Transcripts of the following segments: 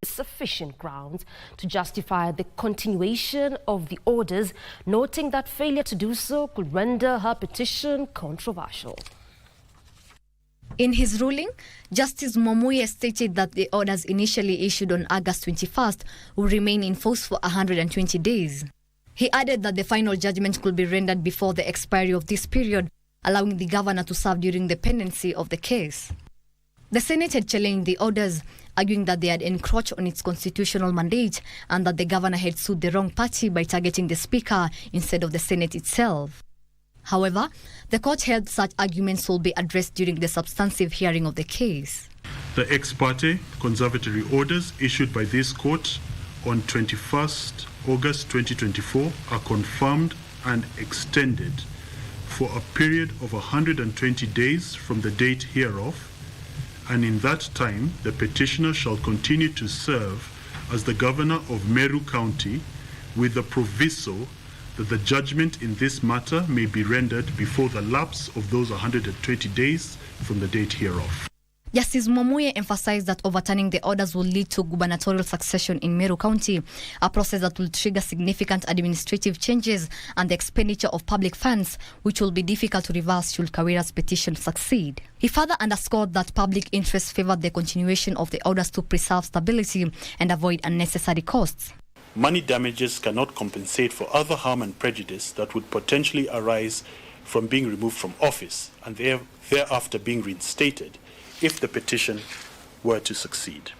sufficient grounds to justify the continuation of the orders, noting that failure to do so could render her petition controversial. In his ruling, Justice Mwamuye stated that the orders initially issued on August 21st will remain in force for 120 days. He added that the final judgment could be rendered before the expiry of this period, allowing the governor to serve during the pendency of the case. The Senate had challenged the orders, arguing that they had encroached on its constitutional mandate and that the governor had sued the wrong party by targeting the Speaker instead of the Senate itself. However, the court held such arguments will be addressed during the substantive hearing of the case. The ex parte conservatory orders issued by this court on 21st August 2024 are confirmed and extended for a period of 120 days from the date hereof, and in that time the petitioner shall continue to serve as the governor of Meru County, with the proviso that the judgment in this matter may be rendered before the lapse of those 120 days from the date hereof. Justice Mwamuye emphasized that overturning the orders will lead to gubernatorial succession in Meru County, a process that will trigger significant administrative changes and the expenditure of public funds, which will be difficult to reverse should Kawira's petition succeed. He further underscored that public interest favored the continuation of the orders to preserve stability and avoid unnecessary costs. Money damages cannot compensate for other harm and prejudice that would potentially arise from being removed from office and thereafter being reinstated if the petition were to succeed.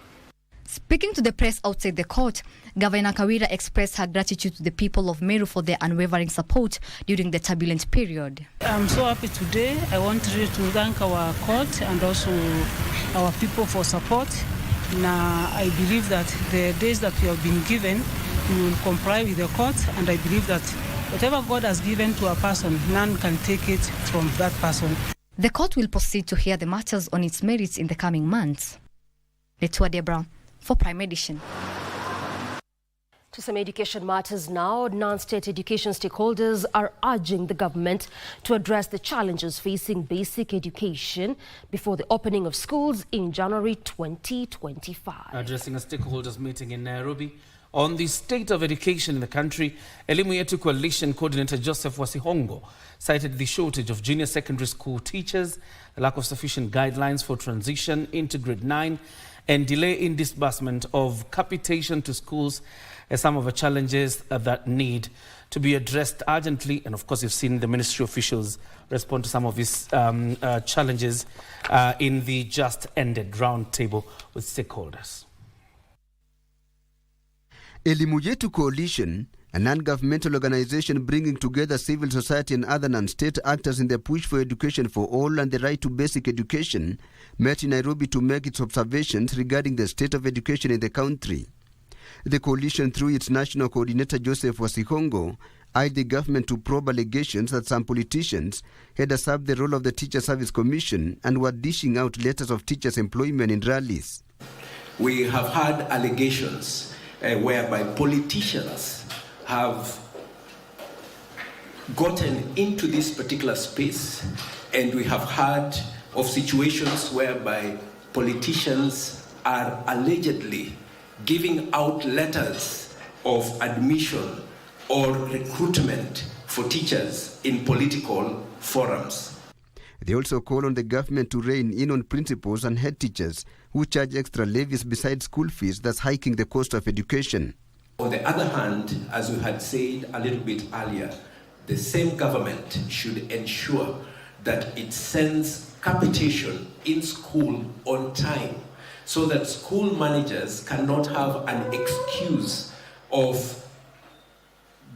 Speaking to the press outside the court, Governor Kawira expressed her gratitude to the people of Meru for their unwavering support during the turbulent period. I'm so happy today. I want to thank our court and also our people for support. Now, I believe that the days that we have been given, we will comply with the court, and I believe that whatever God has given to a person, none can take it from that person. The court will proceed to hear the matters on its merits in the coming months. Letua Debra for Prime Edition. To some education matters now, non-state education stakeholders are urging the government to address the challenges facing basic education before the opening of schools in January 2025. Addressing a stakeholders meeting in Nairobi on the state of education in the country, Elimu Yetu Coalition Coordinator Joseph Wasihongo cited the shortage of junior secondary school teachers, the lack of sufficient guidelines for transition into grade 9, and delay in disbursement of capitation to schools as some of the challenges that need to be addressed urgently. And of course, you've seen the ministry officials respond to some of these challenges in the just ended roundtable with stakeholders. Elimu Yetu Coalition, a non-governmental organization bringing together civil society and other non-state actors in the push for education for all and the right to basic education, met in Nairobi to make its observations regarding the state of education in the country. The coalition, through its national coordinator Joseph Wasihongo, urged the government to probe allegations that some politicians had usurped the role of the Teacher Service Commission and were dishing out letters of teachers' employment in rallies. We have had allegations whereby politicians have gotten into this particular space, and we have heard of situations whereby politicians are allegedly giving out letters of admission or recruitment for teachers in political forums. They also call on the government to rein in on principals and head teachers who charge extra levies besides school fees, thus hiking the cost of education. On the other hand, as we had said a little bit earlier, the same government should ensure that it sends capitation in school on time, so that school managers cannot have an excuse of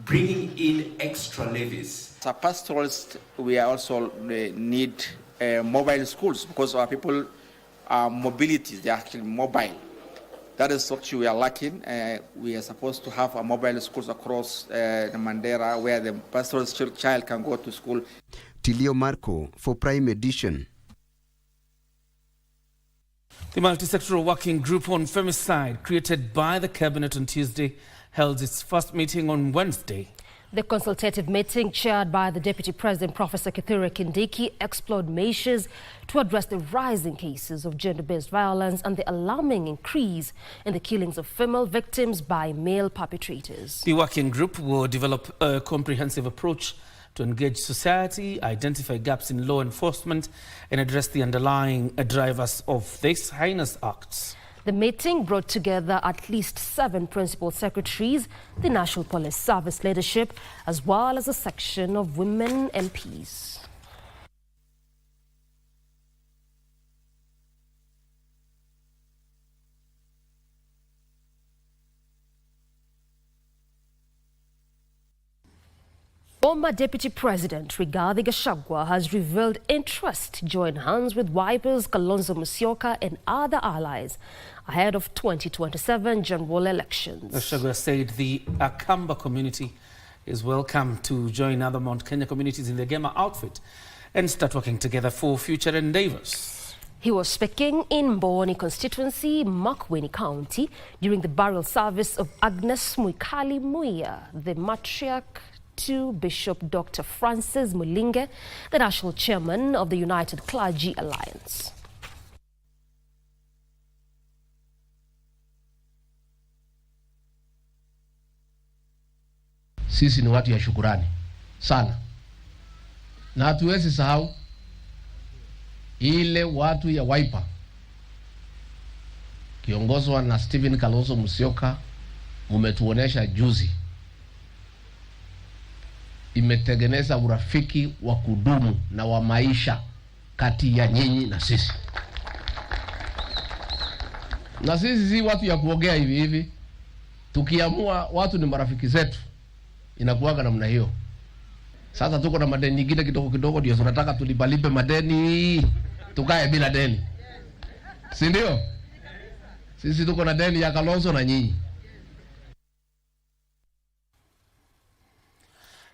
bringing in extra levies. As a pastoralist, we also need mobile schools because our people are mobility, they're actually mobile. That is what we are lacking. We are supposed to have a mobile schools across the Mandera where the pastoralist child can go to school. Tilio Marco for Prime Edition. The Multisectoral Working Group on Femicide, created by the Cabinet on Tuesday, held its first meeting on Wednesday. The consultative meeting, chaired by the Deputy President, Professor Kioria Kindiki, explored measures to address the rising cases of gender-based violence and the alarming increase in the killings of female victims by male perpetrators. The working group will develop a comprehensive approach to engage society, identify gaps in law enforcement, and address the underlying drivers of these heinous acts. The meeting brought together at least 7 principal secretaries, the National Police Service leadership, as well as a section of women MPs. Former Deputy President Rigathi Gachagua has revealed interest to join hands with Wiper's Kalonzo Musyoka and other allies ahead of 2027 general elections. Gachagua said the Akamba community is welcome to join other Mount Kenya communities in the Gema outfit and start working together for future endeavors. He was speaking in Mboni constituency, Makueni County, during the burial service of Agnes Muikali Muia, the matriarch to Bishop Dr. Francis Mulinge, the national chairman of the United Clergy Alliance. Sisi ni watu ya shukurani sana, na hatuwezi sahau ile watu ya Wiper kiongozwa na Stephen Kalonzo Musyoka umetuonesha juzi, imetengeneza urafiki wa kudumu na wa maisha kati ya nyinyi na sisi. Na sisi si watu ya kuongea hivi hivi. Tukiamua watu ni marafiki zetu, inakuwaga namna hiyo. Sasa tuko na madeni nyingine kidogo kidogo, ndio tunataka tulipalipe madeni, tukae bila deni. Si ndio? Sisi tuko na deni ya Kalonzo na nyinyi.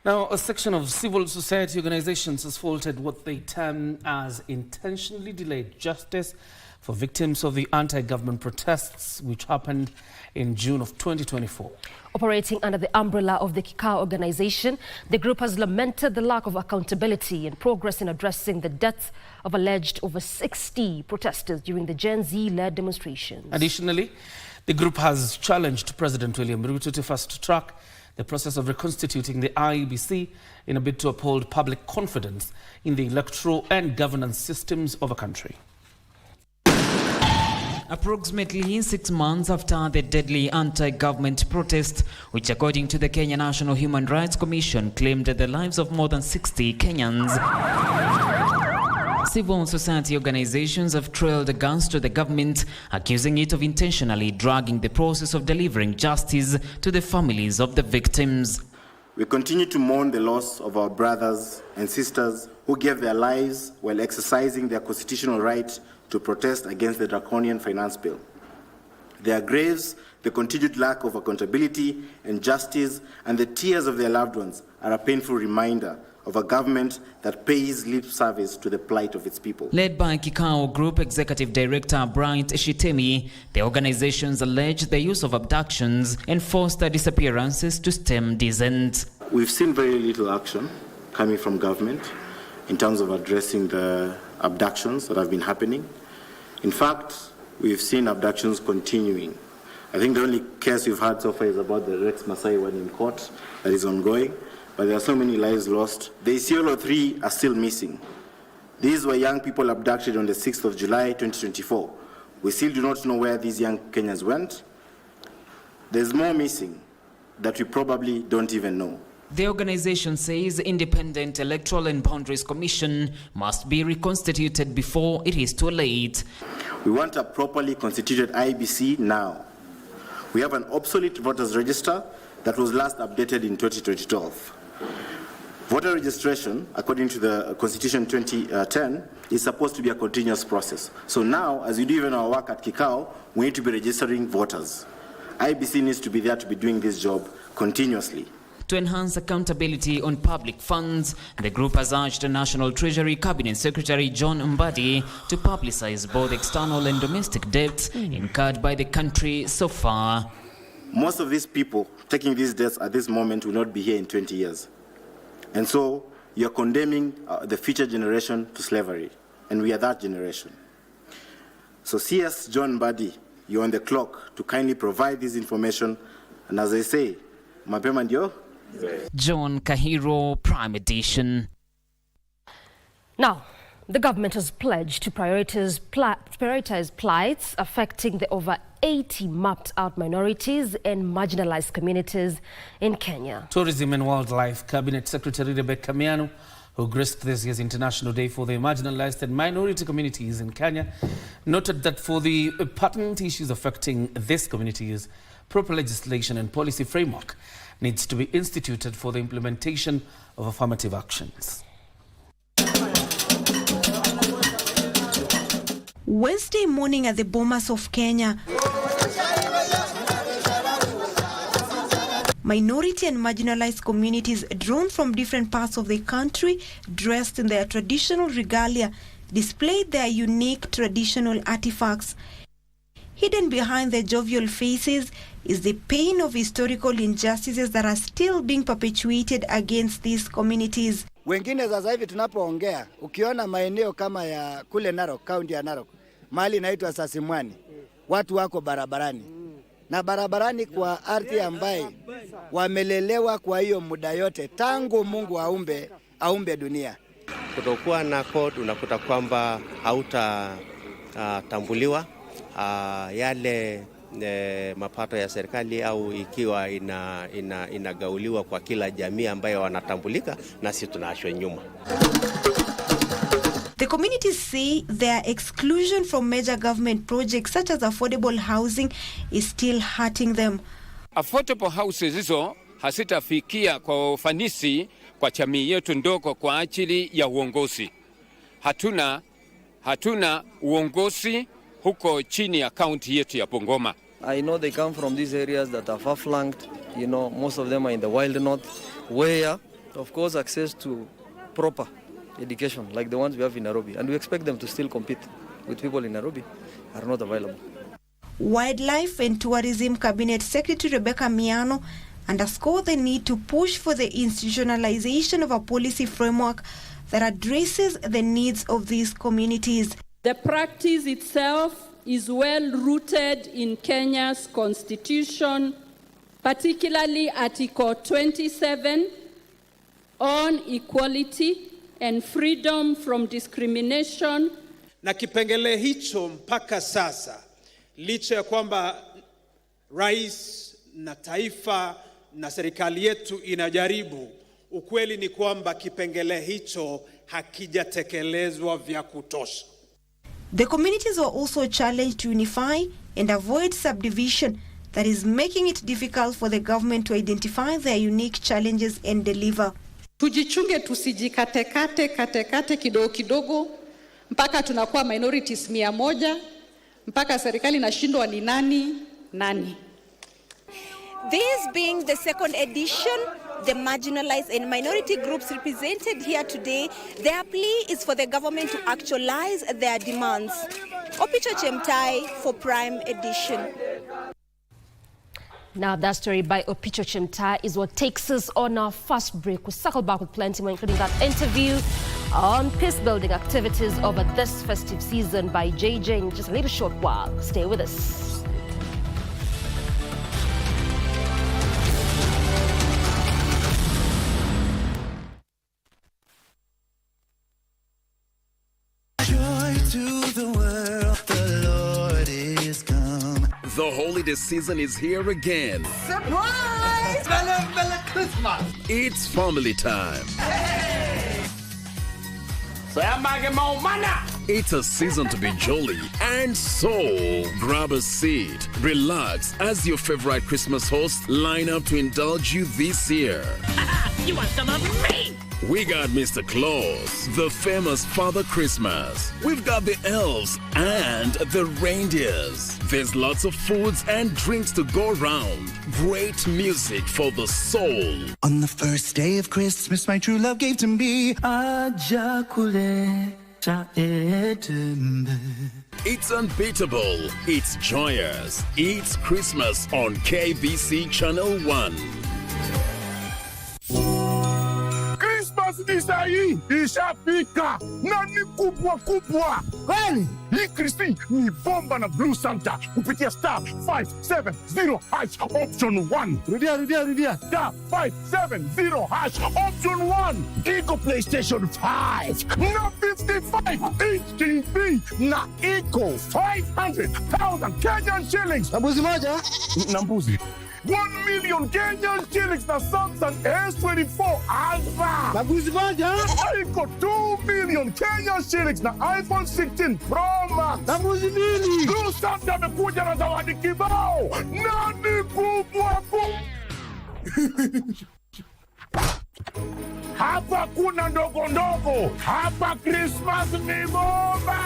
Now, a section of civil society organizations has faulted what they term as intentionally delayed justice for victims of the anti-government protests which happened in June of 2024. Operating under the umbrella of the Kikao organization, the group has lamented the lack of accountability and progress in addressing the deaths of alleged over 60 protesters during the Gen Z-led demonstrations. Additionally, the group has challenged President William Ruto to fast-track the process of reconstituting the IEBC in a bid to uphold public confidence in the electoral and governance systems of a country. Approximately 6 months after the deadly anti-government protest, which according to the Kenya National Human Rights Commission claimed the lives of more than 60 Kenyans, civil society organizations have trailed guns to the government, accusing it of intentionally dragging the process of delivering justice to the families of the victims. We continue to mourn the loss of our brothers and sisters who gave their lives while exercising their constitutional right to protest against the draconian finance bill. Their graves, the continued lack of accountability and justice, and the tears of their loved ones are a painful reminder of a government that pays lip service to the plight of its people. Led by Kikao Group Executive Director Bright Shitemi, the organizations allege the use of abductions and forced disappearances to stem dissent. We've seen very little action coming from government in terms of addressing the abductions that have been happening. In fact, we've seen abductions continuing. I think the only case we've had so far is about the Rex Masai one in court that is ongoing. But there are so many lives lost. The Isiolo 3 are still missing. These were young people abducted on the 6th of July, 2024. We still do not know where these young Kenyans went. There's more missing that we probably don't even know. The organization says independent Electoral and Boundaries Commission must be reconstituted before it is too late. We want a properly constituted IEBC now. We have an obsolete voters register that was last updated in 2012. Voter registration, according to the Constitution 2010, is supposed to be a continuous process. So now, as we do even our work at Kikao, we need to be registering voters. IEBC needs to be there to be doing this job continuously. To enhance accountability on public funds, the group has urged the National Treasury Cabinet Secretary John Mbadi to publicize both external and domestic debts incurred by the country so far. Most of these people taking these deaths at this moment will not be here in 20 years. And so you're condemning the future generation to slavery, and we are that generation. So CS John Buddy, you're on the clock to kindly provide this information, and as I say, mapema ndio. John Kahiro, Prime Edition. Now, the government has pledged to prioritize plights affecting the over 80 mapped out minorities and marginalized communities in Kenya. Tourism and Wildlife Cabinet Secretary Rebecca Miano, who graced this year's International Day for the Marginalized and Minority Communities in Kenya, noted that for the pertinent issues affecting these communities, proper legislation and policy framework needs to be instituted for the implementation of affirmative actions. Wednesday morning at the Bomas of Kenya, minority and marginalized communities drawn from different parts of the country, dressed in their traditional regalia, displayed their unique traditional artifacts. Hidden behind their jovial faces is the pain of historical injustices that are still being perpetuated against these communities. Wengine sasa hivi tunapoongea, ukiona maeneo kama ya kule Narok, kaunti ya Narok, mahali inaitwa Sasimwani, watu wako barabarani. Na barabarani kwa ardhi ambaye wamelelewa kwa hiyo muda yote tangu Mungu aumbe dunia. Kutokuwa na code unakuta kwamba hautatambuliwa yale mapato ya serikali au ikiwa inagauliwa kwa kila jamii ambayo wanatambulika, na sisi tunaachwa nyuma. The communities say their exclusion from major government projects such as affordable housing is still hurting them. Affordable houses hizo hasitafikia kwa ufanisi kwa jamii yetu ndogo kwa ajili ya uongozi. Hatuna uongozi huko chini ya county yetu ya Bungoma. I know they come from these areas that are far-flanked. You know, most of them are in the wild north, where, of course, access to proper education, like the ones we have in Nairobi, and we expect them to still compete with people in Nairobi, are not available. Wildlife and Tourism Cabinet Secretary Rebecca Miano underscored the need to push for the institutionalization of a policy framework that addresses the needs of these communities. The practice itself is well rooted in Kenya's constitution, particularly Article 27 on equality and freedom from discrimination. Na kipengele hicho mpaka sasa, licha ya kwamba rais na taifa na serikali yetu inajaribu, ukweli ni kwamba kipengele hicho hakijatekelezwa vya kutosha. The communities were also challenged to unify and avoid subdivision that is making it difficult for the government to identify their unique challenges and deliver. Tujichunge tusijikatekate kidogo kidogo mpaka tunakuwa minorities 100 mpaka serikali inashindwa ni nani. This being the second edition, the marginalized and minority groups represented here today, their plea is for the government to actualize their demands. Opicho Chemtai for Prime Edition. Now, that story by Opicho Chemtai is what takes us on our first break. We'll circle back with plenty more, including that interview on peace-building activities over this festive season by JJ in just a little short while. Stay with us. To the world, the Lord is come. The holiday season is here again. Surprise! Merry Christmas! It's family time. Hey! So I'm making more money. It's a season to be jolly, and so grab a seat, relax as your favorite Christmas hosts line up to indulge you this year. You want some of me? We got Mr. Claus, the famous Father Christmas. We've got the elves and the reindeers. There's lots of foods and drinks to go around. Great music for the soul. On the first day of Christmas, my true love gave to me a jacule. It's unbeatable, it's joyous, it's Christmas on KBC Channel 1. Christmas ni sahi ishafika na ni kubwa kubwa. Kweli hii Kristi ni bomba na Blue Santa kupitia star 570 hash option 1. Rudia star 570 hash option 1. Iko PlayStation 5 na 55 inch TV na iko 500,000 Kenyan shillings. Na mbuzi moja na mbuzi 1 million Kenyan shillings na Samsung S24 Ultra. Na mbuzi moja iko 2 million Kenyan shillings na iPhone 16 Pro Max. Na mbuzi mbili Blue Santa amekuja na zawadi kibao na ni kubwa kubwa. Hapa kuna ndogo ndogo, hapa Christmas ni bomba.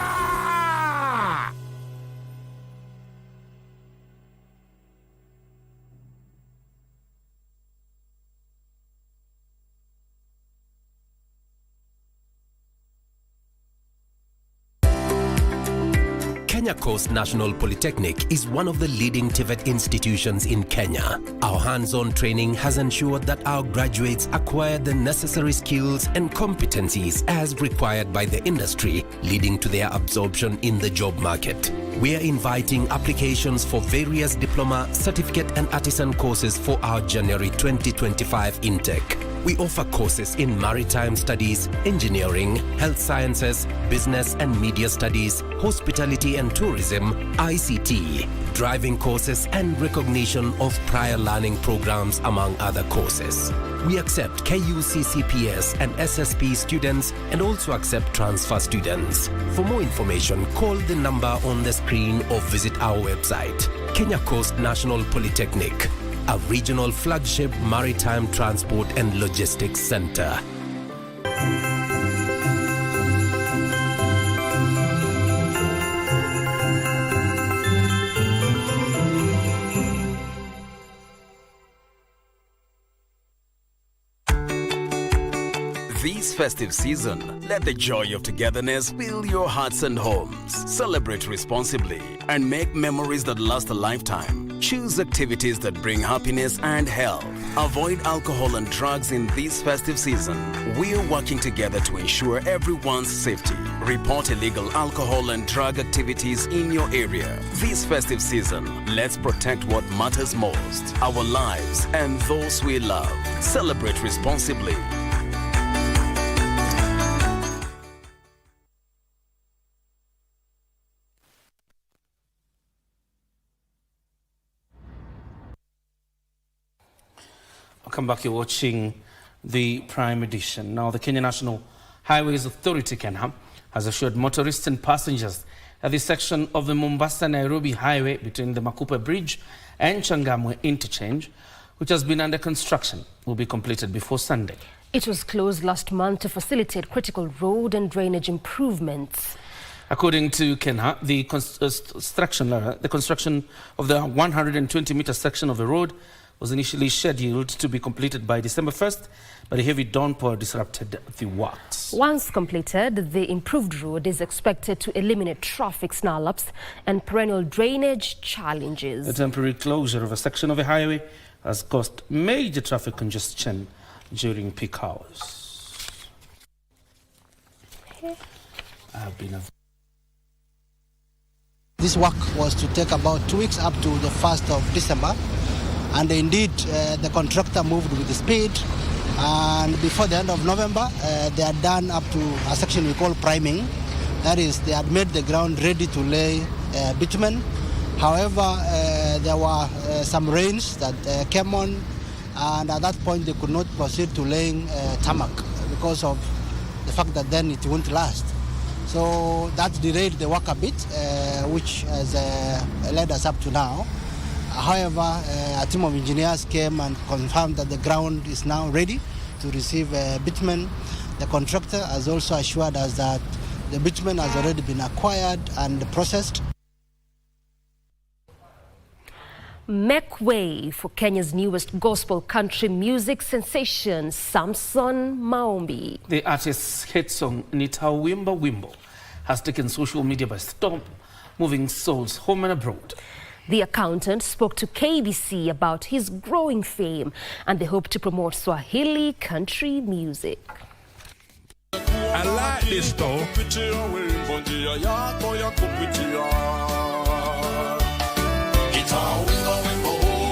Kenya Coast National Polytechnic is one of the leading TVET institutions in Kenya. Our hands-on training has ensured that our graduates acquire the necessary skills and competencies as required by the industry, leading to their absorption in the job market. We are inviting applications for various diploma, certificate and artisan courses for our January 2025 intake. We offer courses in maritime studies, engineering, health sciences, business and media studies, hospitality and tourism, ICT, driving courses and recognition of prior learning programs among other courses. We accept KUCCPS and SSP students and also accept transfer students. For more information, call the number on the screen or visit our website. Kenya Coast National Polytechnic, a regional flagship maritime transport and logistics center. This festive season, let the joy of togetherness fill your hearts and homes. Celebrate responsibly and make memories that last a lifetime. Choose activities that bring happiness and health. Avoid alcohol and drugs in this festive season. We're working together to ensure everyone's safety. Report illegal alcohol and drug activities in your area. This festive season, let's protect what matters most, our lives and those we love. Celebrate responsibly. Welcome back. You're watching the Prime Edition. Now, the Kenya National Highways Authority, KENHA, has assured motorists and passengers that this section of the Mombasa-Nairobi Highway between the Makupa Bridge and Changamwe Interchange, which has been under construction, will be completed before Sunday. It was closed last month to facilitate critical road and drainage improvements. According to KENHA, the construction of the 120-meter section of the road was initially scheduled to be completed by December 1st, but a heavy downpour disrupted the works. Once completed, the improved road is expected to eliminate traffic snarl-ups and perennial drainage challenges. The temporary closure of a section of the highway has caused major traffic congestion during peak hours. This work was to take about 2 weeks up to the 1st of December. And indeed, the contractor moved with the speed. And before the end of November, they had done up to a section we call priming. That is, they had made the ground ready to lay bitumen. However, there were some rains that came on, and at that point they could not proceed to laying tarmac because of the fact that then it won't last. So that delayed the work a bit, which has led us up to now. However, a team of engineers came and confirmed that the ground is now ready to receive bitumen. The contractor has also assured us that the bitumen has already been acquired and processed. Make way for Kenya's newest gospel country music sensation, Samson Maombi. The artist's hit song, Nitawimba Wimbo, has taken social media by storm, moving souls home and abroad. The accountant spoke to KBC about his growing fame and they hope to promote Swahili country music. I like this though.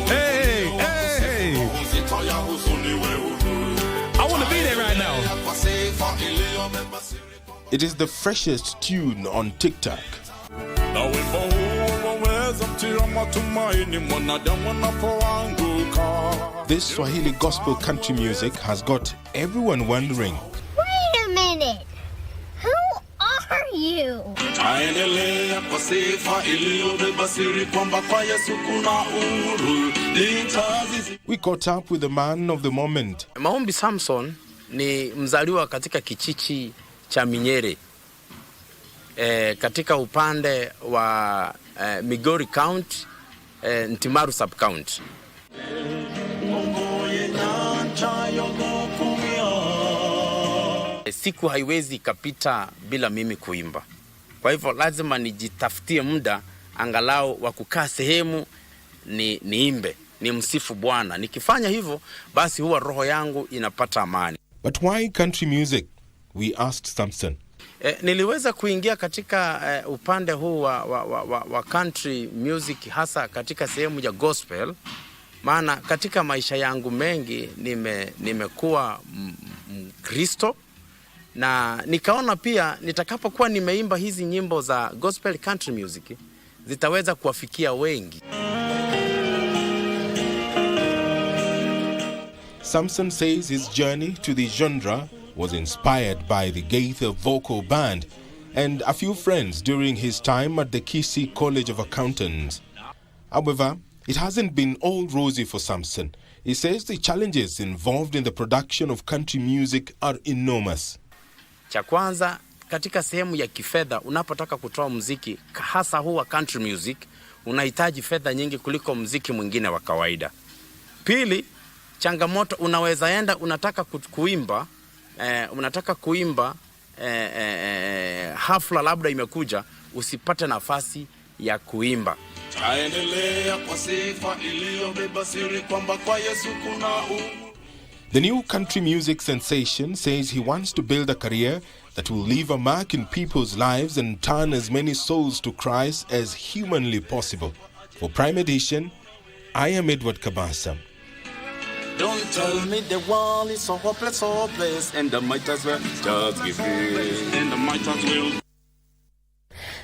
Hey, hey. I want to be there right now. It is the freshest tune on TikTok. This Swahili gospel country music has got everyone wondering. Wait a minute. Who are you? We caught up with the man of the moment. Maombi Samson ni mzaliwa katika kichichi cha Minyere, katika upande wa Migori County, Ntimaru Sub County. Siku haiwezi kapita bila mimi kuimba. Kwa hivyo lazima nijitafutie muda angalau wa kukaa sehemu niimbe, ni msifu Bwana. Nikifanya hivyo basi huwa roho yangu inapata amani. But why country music? We asked Samson. Niliweza kuingia katika upande huu wa country music hasa katika sehemu ya gospel, maana katika maisha yangu mengi nimekuwa Mkristo, na nikaona pia nitakapokuwa nimeimba hizi nyimbo za gospel country music zitaweza kuwafikia wengi. Samson says his journey to the genre was inspired by the Gaither vocal band and a few friends during his time at the KBC College of Accountants. However, it hasn't been all rosy for Samson. He says the challenges involved in the production of country music are enormous. Cha kwanza, katika sehemu ya kifedha, unapotaka kutoa muziki hasa huwa country music, unahitaji fedha nyingi kuliko muziki mwingine wa kawaida. Pili, changamoto, unaweza enda unataka kuimba hafla labda imekuja, usipate nafasi ya kuimba. The new country music sensation says he wants to build a career that will leave a mark in people's lives and turn as many souls to Christ as humanly possible. For Prime Edition, I am Edward Kabasa. Don't tell me the world is so hopeless, and the might as well just give in, and the might as well.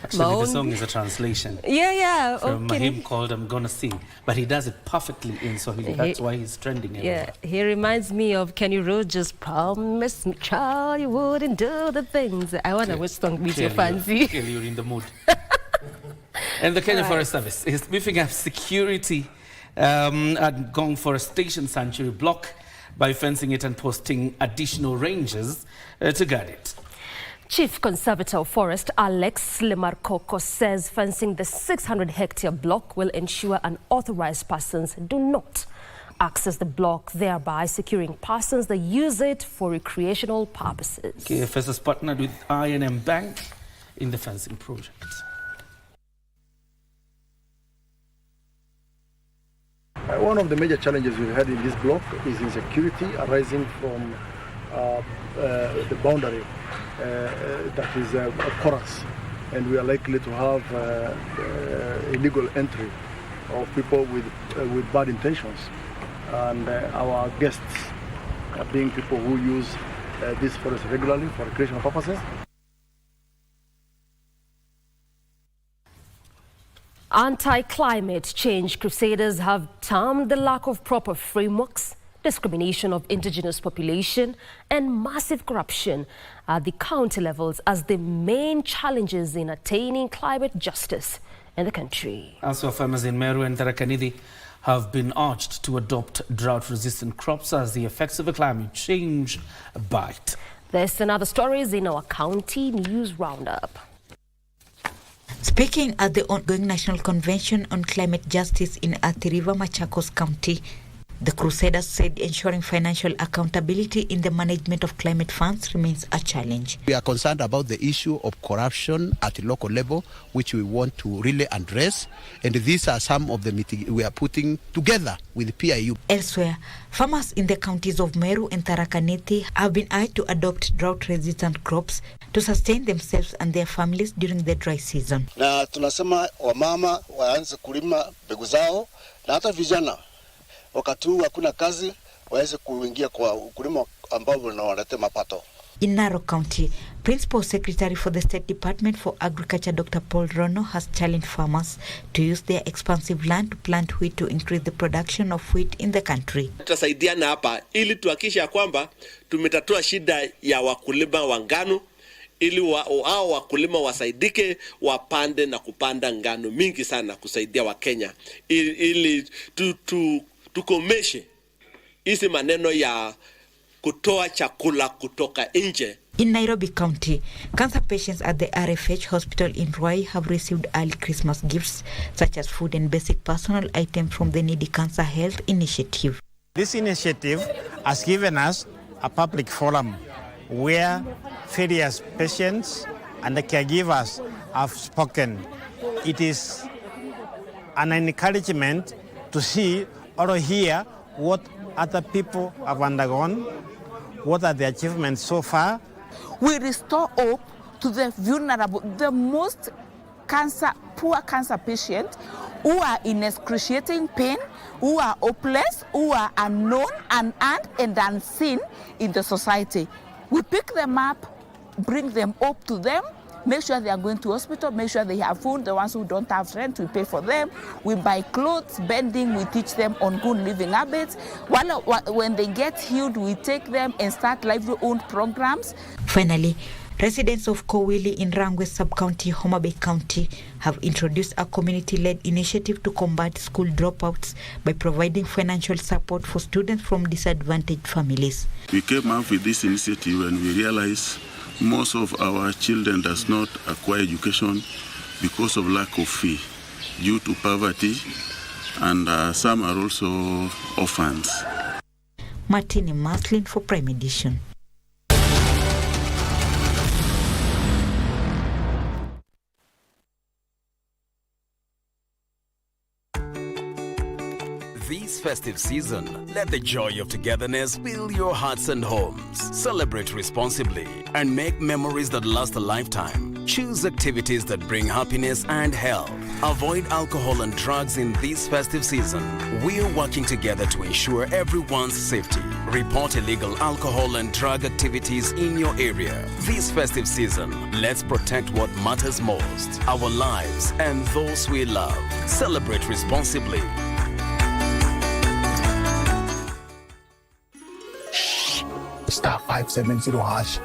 Actually, the song is a translation. Yeah. From a hymn called I'm Gonna Sing. But he does it perfectly in Swahili. That's why he's trending everywhere. Yeah, he reminds me of Kenny Rogers' Promise Me, Child, you wouldn't do the things. I wonder which song beats your fancy. Clearly you're in the mood. And the Kenya Forest Service is beefing up security at Ngong Forest Station Sanctuary Block by fencing it and posting additional rangers to guard it. Chief Conservator of Forest Alex Lemarkoko says fencing the 600-hectare block will ensure unauthorized persons do not access the block, thereby securing persons that use it for recreational purposes. KFS has partnered with I&M Bank in the fencing project. One of the major challenges we've had in this block is insecurity arising from the boundary that is porous, and we are likely to have illegal entry of people with bad intentions, and our guests being people who use this forest regularly for recreational purposes. Anti-climate change crusaders have termed the lack of proper frameworks, discrimination of indigenous population and massive corruption at the county levels as the main challenges in attaining climate justice in the country. Also, farmers in Meru and Tharaka Nithi have been urged to adopt drought-resistant crops as the effects of climate change bite. This and other stories in our county news roundup. Speaking at the ongoing National Convention on Climate Justice in Athi River, Machakos County, the Crusaders said ensuring financial accountability in the management of climate funds remains a challenge. We are concerned about the issue of corruption at the local level, which we want to really address. And these are some of the we are putting together with PIU. Elsewhere, farmers in the counties of Meru and Tharaka Nithi have been urged to adopt drought-resistant crops to sustain themselves and their families during the dry season. Na tunasema wamama waanze kulima mbegu zao na hata vijana wakati huu hakuna kazi waweze kuingia kwa ukulima ambao unawaletea mapato. In Narok County, Principal Secretary for the State Department for Agriculture Dr. Paul Rono has challenged farmers to use their expansive land to plant wheat to increase the production of wheat in the country. Tutasaidiana hapa ili tuhakikishe kwamba tumetatua shida ya wakulima wa ngano ili hao wakulima wasaidike wapande na kupanda ngano mingi sana kusaidia Wakenya ili tukomeshe hizi maneno ya kutoa chakula kutoka nje. In Nairobi County, cancer patients at the RFH hospital in Ruai have received early Christmas gifts such as food and basic personal items from the Needy Cancer Health Initiative. This initiative has given us a public forum where various patients and the caregivers have spoken. It is an encouragement to see or hear what other people have undergone, what are the achievements so far. We restore hope to the vulnerable, the most poor cancer patients who are in excruciating pain, who are hopeless, who are unknown, unearned, and unseen in the society. We pick them up, bring them hope to them, make sure they are going to hospital, make sure they have food. The ones who don't have rent, we pay for them. We buy clothes, bedding, we teach them on good living habits. When they get healed, we take them and start livelihood programs. Finally, residents of Kowili in Rangwe Sub-County, Homa Bay County, have introduced a community-led initiative to combat school dropouts by providing financial support for students from disadvantaged families. We came up with this initiative when we realized most of our children does not acquire education because of lack of fee due to poverty, and some are also orphans. Martini Maslin for Prime Edition. This festive season, let the joy of togetherness fill your hearts and homes. Celebrate responsibly and make memories that last a lifetime. Choose activities that bring happiness and health. Avoid alcohol and drugs in this festive season. We're working together to ensure everyone's safety. Report illegal alcohol and drug activities in your area. This festive season, let's protect what matters most, our lives and those we love. Celebrate responsibly. Star 570 hash.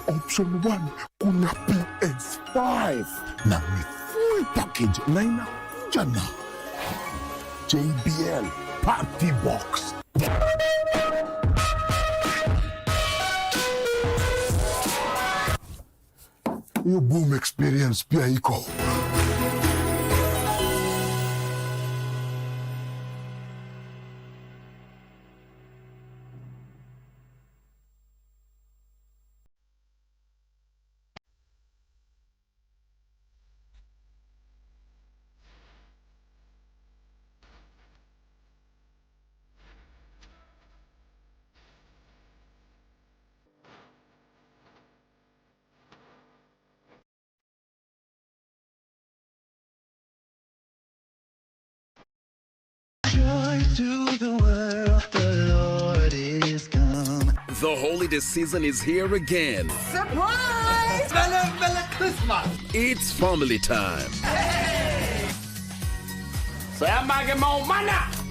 Option 1 kuna PS5 na ni full package na inakuja na JBL Party Box. Your boom experience pia iko. To the world, the Lord is come. The holiday season is here again. Surprise! Merry Christmas! It's family time. Hey!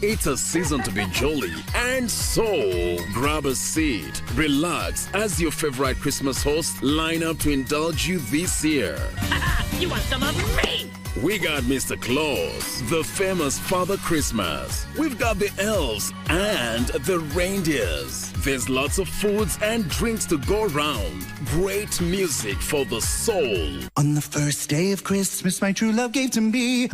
It's a season to be jolly, and so grab a seat, relax as your favorite Christmas hosts line up to indulge you this year. You want some of me? We got Mr. Claus, the famous Father Christmas. We've got the elves and the reindeers. There's lots of foods and drinks to go around. Great music for the soul. On the first day of Christmas, my true love gave to me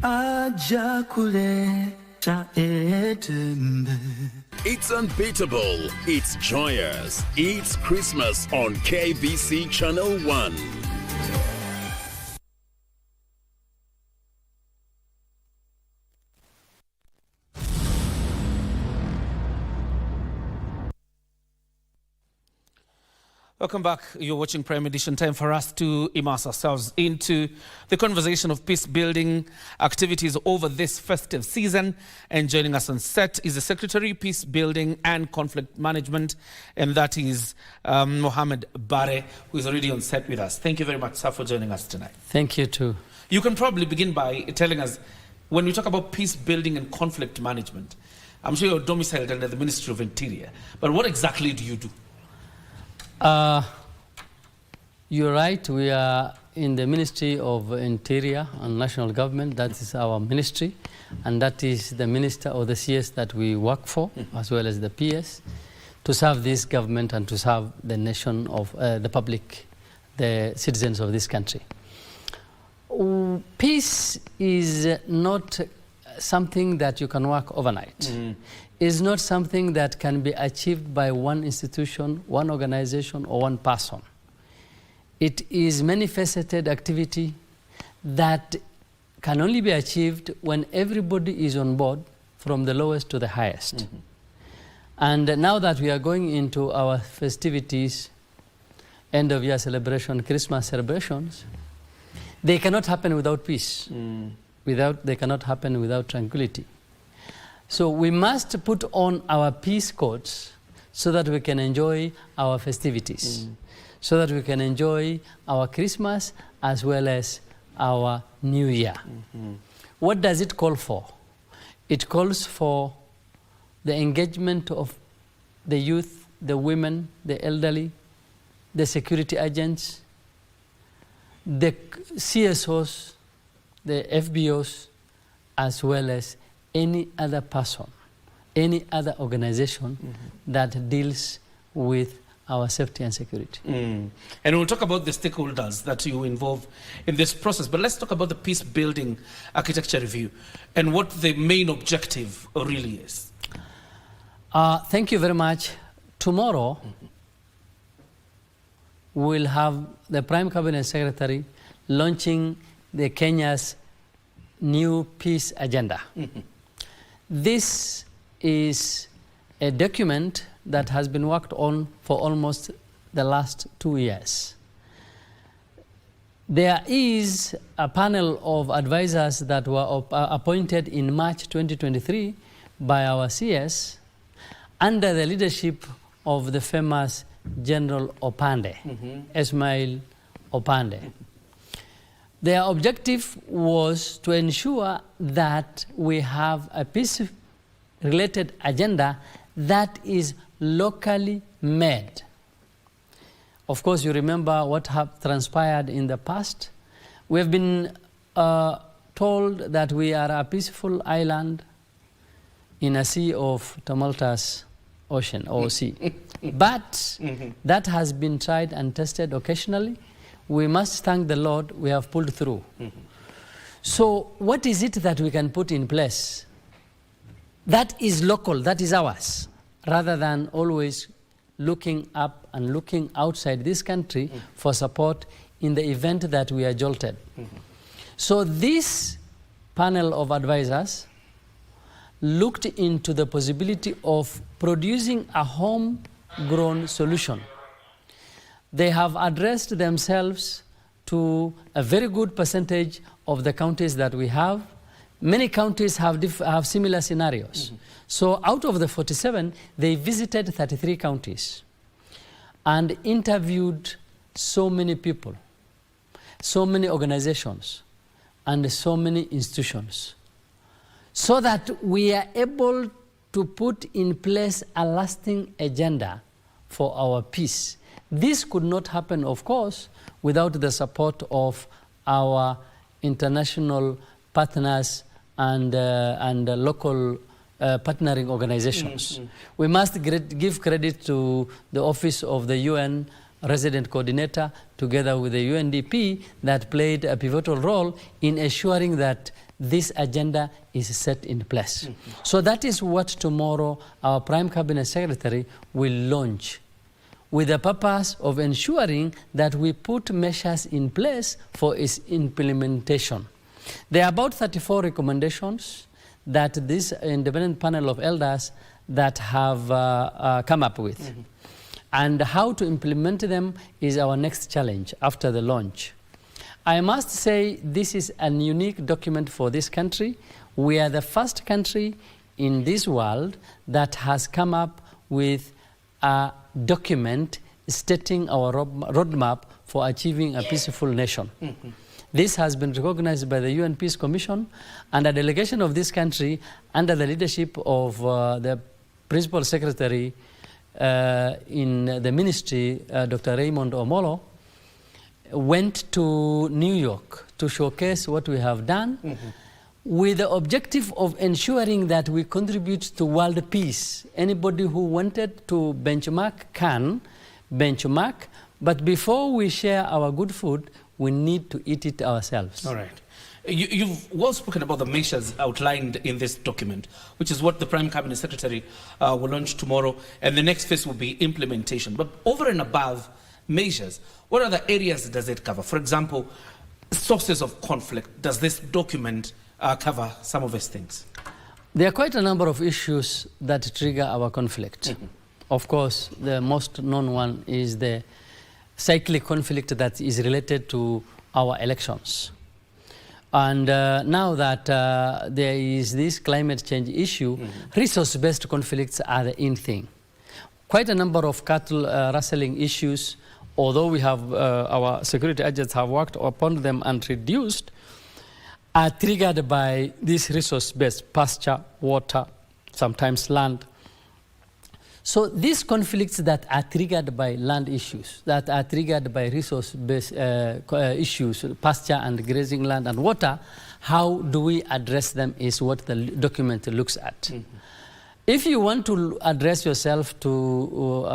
It's unbeatable, it's joyous, it's Christmas on KBC Channel 1. Welcome back. You're watching Prime Edition. Time for us to immerse ourselves into the conversation of peace-building activities over this festive season. And joining us on set is the Secretary, Peace Building and Conflict Management, and that is Mohammed Bare, who is already on set with us. Thank you very much, sir, for joining us tonight. Thank you, too. You can probably begin by telling us, when we talk about peace-building and conflict management, I'm sure you're domiciled under the Ministry of Interior, but what exactly do you do? You're right. We are in the Ministry of Interior and National Government. That is our ministry, and that is the minister or the CS that we work for, as well as the PS, to serve this government and to serve the nation of the public, the citizens of this country. Peace is not something that you can work overnight. Is not something that can be achieved by one institution, one organization, or one person. It is many-faceted activity that can only be achieved when everybody is on board, from the lowest to the highest. And now that we are going into our festivities, end-of-year celebration, Christmas celebrations, they cannot happen without peace. They cannot happen without tranquility. So we must put on our peace coats so that we can enjoy our festivities, so that we can enjoy our Christmas as well as our New Year. What does it call for? It calls for the engagement of the youth, the women, the elderly, the security agents, the CSOs, the FBOs, as well as any other person, any other organization that deals with our safety and security. And we'll talk about the stakeholders that you involve in this process, but let's talk about the peace building architecture review and what the main objective really is. Thank you very much. Tomorrow, we'll have the Prime Cabinet Secretary launching the Kenya's new peace agenda. This is a document that has been worked on for almost the last 2 years. There is a panel of advisors that were appointed in March 2023 by our CS under the leadership of the famous General Opande, Ismail Opande. Their objective was to ensure that we have a peace-related agenda that is locally made. Of course, you remember what have transpired in the past. We have been told that we are a peaceful island in a sea of tumultuous ocean or sea. But that has been tried and tested occasionally. We must thank the Lord we have pulled through. So what is it that we can put in place that is local, that is ours, rather than always looking up and looking outside this country for support in the event that we are jolted? So this panel of advisors looked into the possibility of producing a homegrown solution. They have addressed themselves to a very good percentage of the counties that we have. Many counties have similar scenarios. So out of the 47, they visited 33 counties and interviewed so many people, so many organizations, and so many institutions, so that we are able to put in place a lasting agenda for our peace. This could not happen, of course, without the support of our international partners and local partnering organizations. We must give credit to the Office of the UN Resident Coordinator together with the UNDP that played a pivotal role in ensuring that this agenda is set in place. So that is what tomorrow our Prime Cabinet Secretary will launch, with the purpose of ensuring that we put measures in place for its implementation. There are about 34 recommendations that this independent panel of elders that have come up with. And how to implement them is our next challenge after the launch. I must say this is a unique document for this country. We are the first country in this world that has come up with a document stating our roadmap for achieving a peaceful nation. This has been recognized by the UN Peace Commission, and a delegation of this country under the leadership of the Principal Secretary in the ministry, Dr. Raymond Omolo, went to New York to showcase what we have done with the objective of ensuring that we contribute to world peace. Anybody who wanted to benchmark can benchmark, but before we share our good food, we need to eat it ourselves. All right. You've well spoken about the measures outlined in this document, which is what the Prime Cabinet Secretary will launch tomorrow, and the next phase will be implementation. But over and above measures, what other areas does it cover? For example, sources of conflict. Does this document cover some of these things? There are quite a number of issues that trigger our conflict. Of course, the most known one is the cyclic conflict that is related to our elections. And now that there is this climate change issue, resource-based conflicts are the in thing. Quite a number of cattle rustling issues, although we have our security agents have worked upon them and reduced, are triggered by this resource-based pasture, water, sometimes land. So these conflicts that are triggered by land issues, that are triggered by resource-based issues, pasture and grazing land and water, how do we address them is what the document looks at. If you want to address yourself to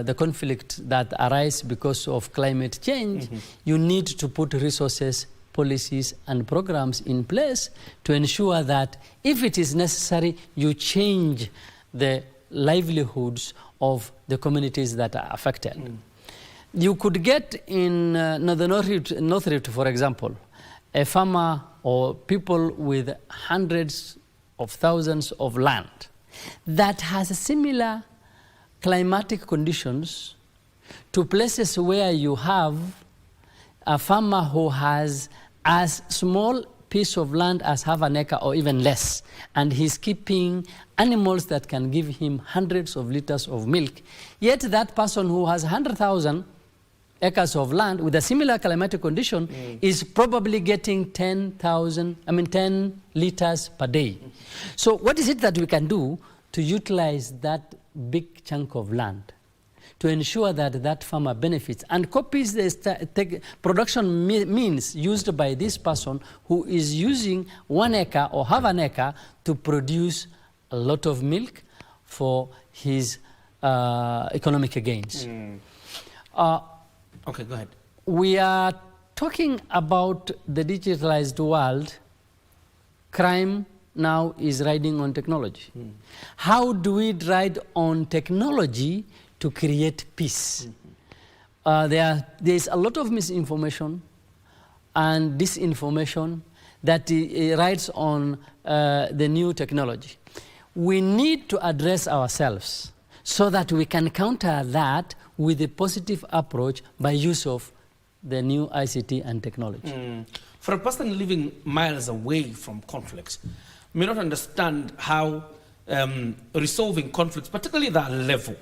the conflict that arise because of climate change, you need to put resources, policies and programs in place to ensure that if it is necessary, you change the livelihoods of the communities that are affected. You could get in the North Rift, for example, a farmer or people with hundreds of thousands of land that has similar climatic conditions to places where you have a farmer who has as small piece of land as half an acre or even less, and he's keeping animals that can give him hundreds of liters of milk. Yet that person who has 100,000 acres of land with a similar climatic condition is probably getting 10 liters per day. So what is it that we can do to utilize that big chunk of land to ensure that that farmer benefits and copies the production means used by this person who is using 1 acre or half an acre to produce a lot of milk for his economic gains. Okay, go ahead. We are talking about the digitalized world. Crime now is riding on technology. How do we ride on technology to create peace? There is a lot of misinformation and disinformation that rides on the new technology. We need to address ourselves so that we can counter that with a positive approach by use of the new ICT and technology. For a person living miles away from conflicts, may not understand how resolving conflicts, particularly that level,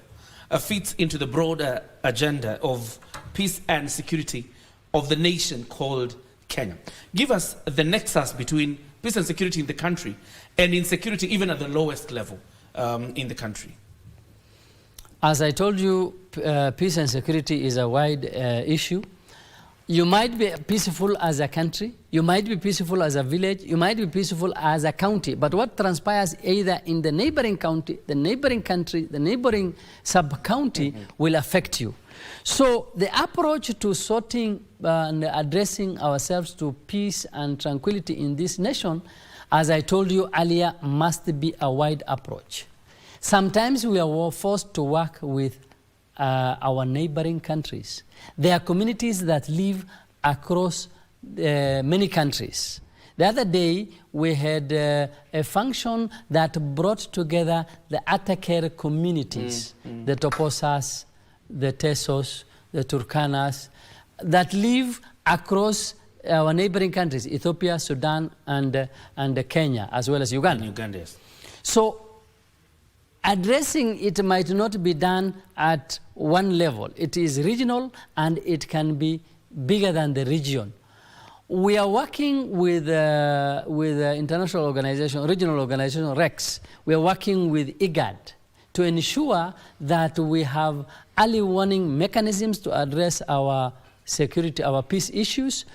fits into the broader agenda of peace and security of the nation called Kenya. Give us the nexus between peace and security in the country and insecurity even at the lowest level in the country. As I told you, peace and security is a wide issue. You might be peaceful as a country, you might be peaceful as a village, you might be peaceful as a county, but what transpires either in the neighboring county, the neighboring country, the neighboring sub-county will affect you. So the approach to sorting and addressing ourselves to peace and tranquility in this nation, as I told you earlier, must be a wide approach. Sometimes we are forced to work with our neighboring countries. There are communities that live across many countries. The other day, we had a function that brought together the Atakere communities, the Toposas, the Tesos, the Turkanas, that live across our neighboring countries, Ethiopia, Sudan, and Kenya, as well as Uganda. Uganda, yes. So addressing it might not be done at one level. It is regional and it can be bigger than the region. We are working with international organization, regional organization, REX. We are working with IGAD to ensure that we have early warning mechanisms to address our security, our peace issues.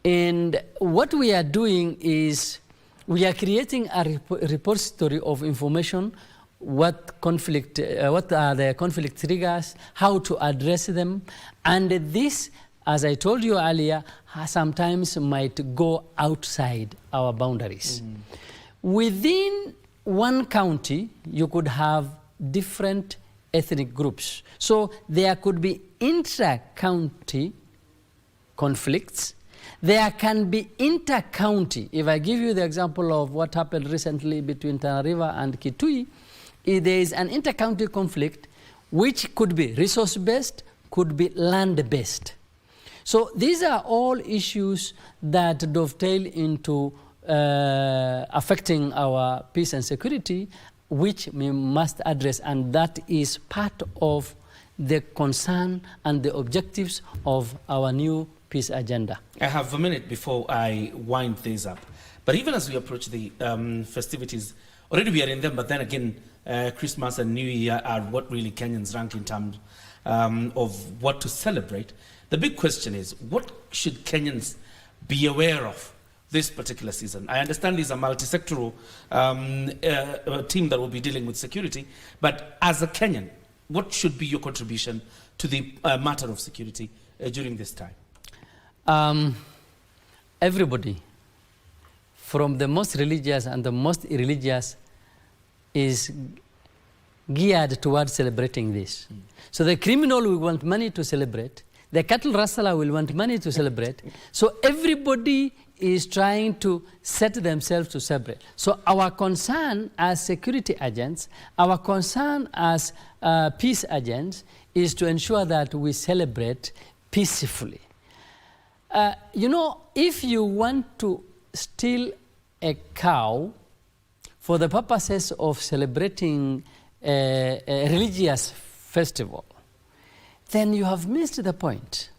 And what we are doing is we are creating a repository of information, what are the conflict triggers, how to address them. And this, as I told you earlier, sometimes might go outside our boundaries. Within one county, you could have different ethnic groups. So there could be intra-county conflicts. There can be inter-county. If I give you the example of what happened recently between Tana River and Kitui, there is an inter-county conflict which could be resource-based, could be land-based. So these are all issues that dovetail into affecting our peace and security, which we must address, and that is part of the concern and the objectives of our new peace agenda. I have a minute before I wind things up. But even as we approach the festivities, already we are in them, but then again, Christmas and New Year are what really Kenyans rank in terms of what to celebrate. The big question is, what should Kenyans be aware of this particular season? I understand there's a multisectoral team that will be dealing with security, but as a Kenyan, what should be your contribution to the matter of security during this time? Everybody, from the most religious and the most irreligious, is geared towards celebrating this. So the criminal will want money to celebrate. The cattle rustler will want money to celebrate. So everybody is trying to set themselves to celebrate. So our concern as security agents, our concern as peace agents is to ensure that we celebrate peacefully. You know, if you want to steal a cow for the purposes of celebrating a religious festival, then you have missed the point.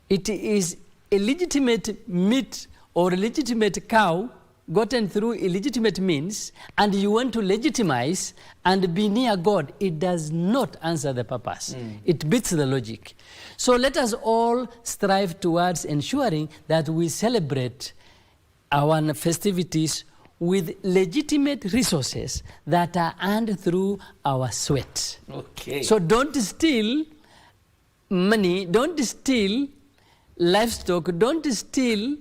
It is a legitimate meat or a legitimate cow gotten through illegitimate means, and you want to legitimize and be near God. It does not answer the purpose. It beats the logic. So let us all strive towards ensuring that we celebrate our festivities with legitimate resources that are earned through our sweat. Okay. So don't steal money, don't steal livestock, don't steal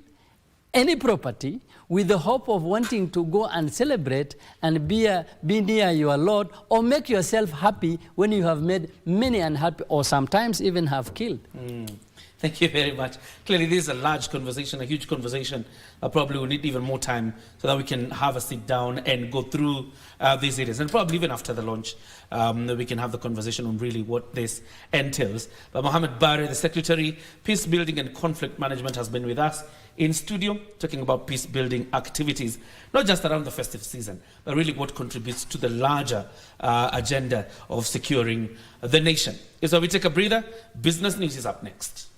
any property with the hope of wanting to go and celebrate and be near your Lord, or make yourself happy when you have made many unhappy, or sometimes even have killed. Thank you very much. Clearly, this is a large conversation, a huge conversation. Probably we need even more time so that we can have a sit down and go through these areas. And probably even after the launch, we can have the conversation on really what this entails. But Mohammed Barre, the Secretary, Peace Building and Conflict Management, has been with us in studio talking about peace building activities, not just around the festive season, but really what contributes to the larger agenda of securing the nation. So we take a breather. Business News is up next.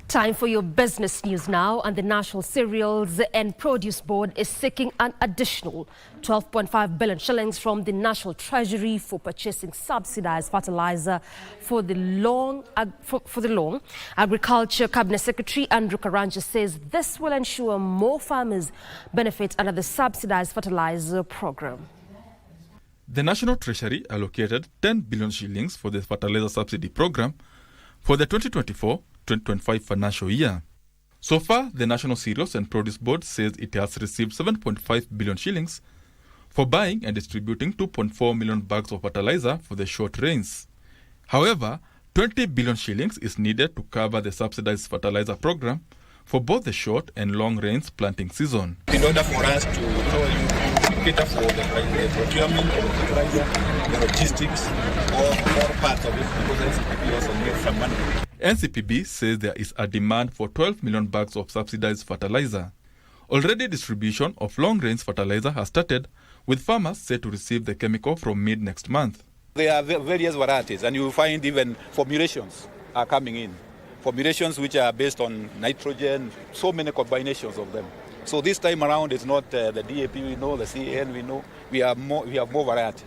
Time for your business news now, and the National Cereals and Produce Board is seeking an additional 12.5 billion shillings from the National Treasury for purchasing subsidized fertilizer for the long. Agriculture Cabinet Secretary Andrew Arange says this will ensure more farmers benefit under the subsidized fertilizer program. The National Treasury allocated 10 billion shillings for the fertilizer subsidy program for the 2024-2025 financial year. So far, the National Cereals and Produce Board says it has received 7.5 billion shillings for buying and distributing 2.4 million bags of fertilizer for the short rains. However, 20 billion shillings is needed to cover the subsidized fertilizer program for both the short and long rains planting season. In order for us to cater for the procurement of the fertilizer, the logistics, all parts of it, because NCPB also needs some money. NCPB says there is a demand for 12 million bags of subsidized fertilizer. Already distribution of long range fertilizer has started, with farmers set to receive the chemical from mid next month. There are various varieties, and you will find even formulations are coming in. Formulations which are based on nitrogen, so many combinations of them. So this time around, it's not the DAP we know, the CAN we know. We have more variety.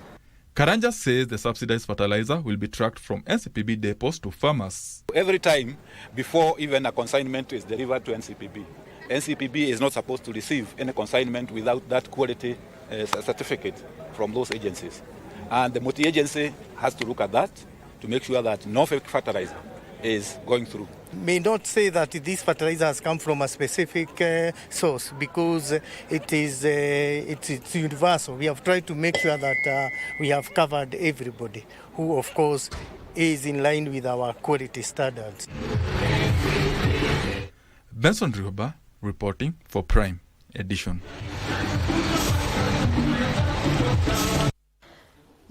Karanja says the subsidized fertilizer will be tracked from NCPB depots to farmers. Every time, before even a consignment is delivered to NCPB, NCPB is not supposed to receive any consignment without that quality certificate from those agencies. And the multi-agency has to look at that to make sure that no fake fertilizer is going through. May not say that this fertilizer has come from a specific source, because it's universal. We have tried to make sure that we have covered everybody who, of course, is in line with our quality standards. Benson Rioba reporting for Prime Edition.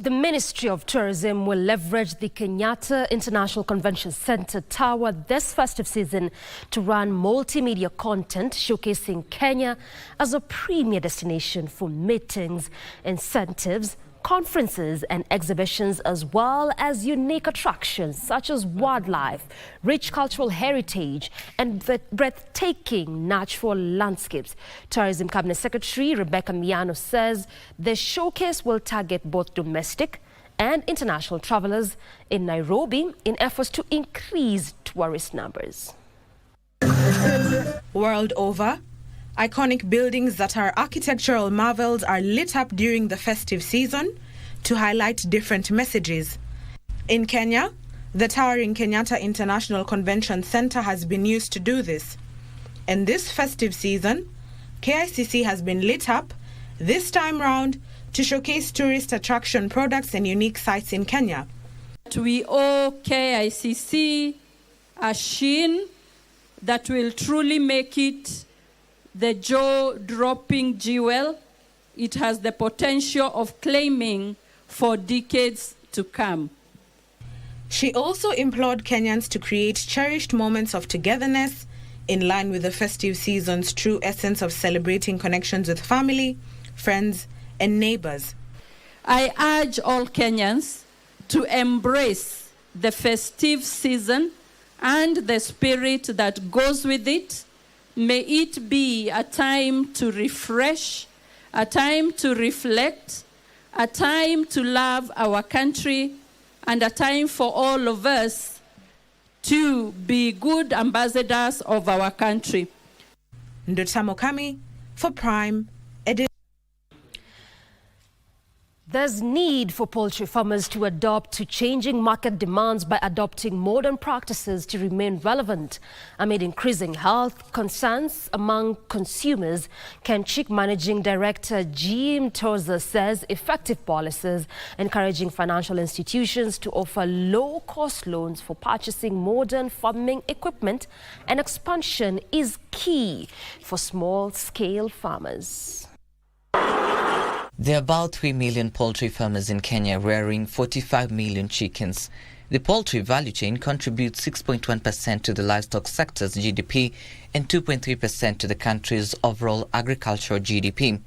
The Ministry of Tourism will leverage the Kenyatta International Convention Center Tower this festive season to run multimedia content showcasing Kenya as a premier destination for meetings, incentives, conferences and exhibitions, as well as unique attractions such as wildlife, rich cultural heritage and breathtaking natural landscapes. Tourism Cabinet Secretary Rebecca Miano says the showcase will target both domestic and international travelers in Nairobi in efforts to increase tourist numbers. World over, iconic buildings that are architectural marvels are lit up during the festive season to highlight different messages. In Kenya, the towering Kenyatta International Convention Center has been used to do this. And this festive season, KICC has been lit up, this time round, to showcase tourist attraction products and unique sites in Kenya. We owe KICC a sheen that will truly make it the jaw-dropping jewel it has the potential of claiming for decades to come. She also implored Kenyans to create cherished moments of togetherness in line with the festive season's true essence of celebrating connections with family, friends, and neighbors. I urge all Kenyans to embrace the festive season and the spirit that goes with it. May it be a time to refresh, a time to reflect, a time to love our country, and a time for all of us to be good ambassadors of our country. Ndota Mokami for Prime Edition. There's need for poultry farmers to adapt to changing market demands by adopting modern practices to remain relevant. Amid increasing health concerns among consumers, Kenchik Managing Director Jim Toza says effective policies encouraging financial institutions to offer low-cost loans for purchasing modern farming equipment and expansion is key for small-scale farmers. There are about 3 million poultry farmers in Kenya rearing 45 million chickens. The poultry value chain contributes 6.1% to the livestock sector's GDP and 2.3% to the country's overall agricultural GDP.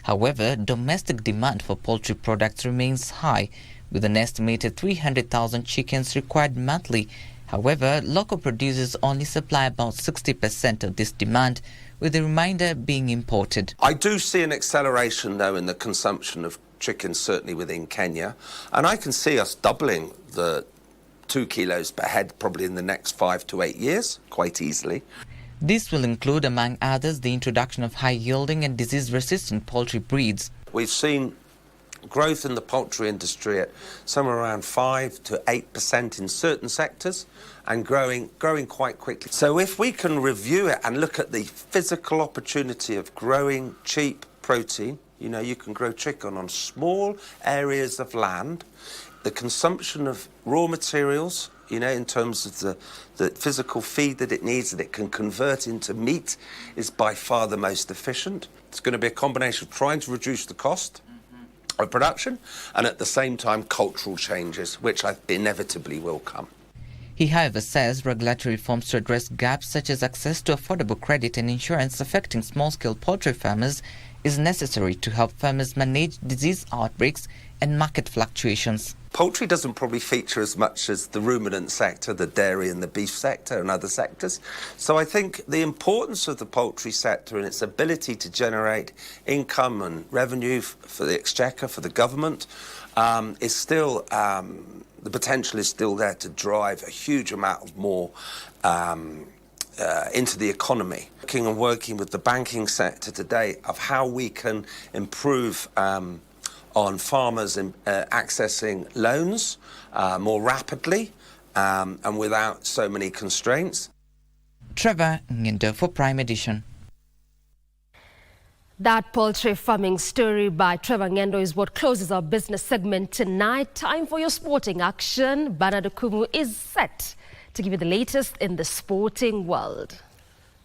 However, domestic demand for poultry products remains high, with an estimated 300,000 chickens required monthly. However, local producers only supply about 60% of this demand, with the remainder being imported. I do see an acceleration, though, in the consumption of chicken, certainly within Kenya, and I can see us doubling the 2 kilos per head probably in the next 5 to 8 years, quite easily. This will include, among others, the introduction of high-yielding and disease-resistant poultry breeds. We've seen growth in the poultry industry at somewhere around 5 to 8% in certain sectors, and growing quite quickly. So if we can review it and look at the physical opportunity of growing cheap protein, you can grow chicken on small areas of land. The consumption of raw materials, in terms of the physical feed that it needs, that it can convert into meat, is by far the most efficient. It's going to be a combination of trying to reduce the cost of production and at the same time cultural changes, which inevitably will come. He, however, says regulatory reforms to address gaps such as access to affordable credit and insurance affecting small-scale poultry farmers is necessary to help farmers manage disease outbreaks and market fluctuations. Poultry doesn't probably feature as much as the ruminant sector, the dairy and the beef sector and other sectors. So I think the importance of the poultry sector and its ability to generate income and revenue for the exchequer, for the government, is still, the potential is still there to drive a huge amount of more into the economy. Working with the banking sector today of how we can improve on farmers accessing loans more rapidly and without so many constraints. Trevor Ngindo for Prime Edition. That poultry farming story by Trevor Ngendo is what closes our business segment tonight. Time for your sporting action. Bernard Kumu is set to give you the latest in the sporting world.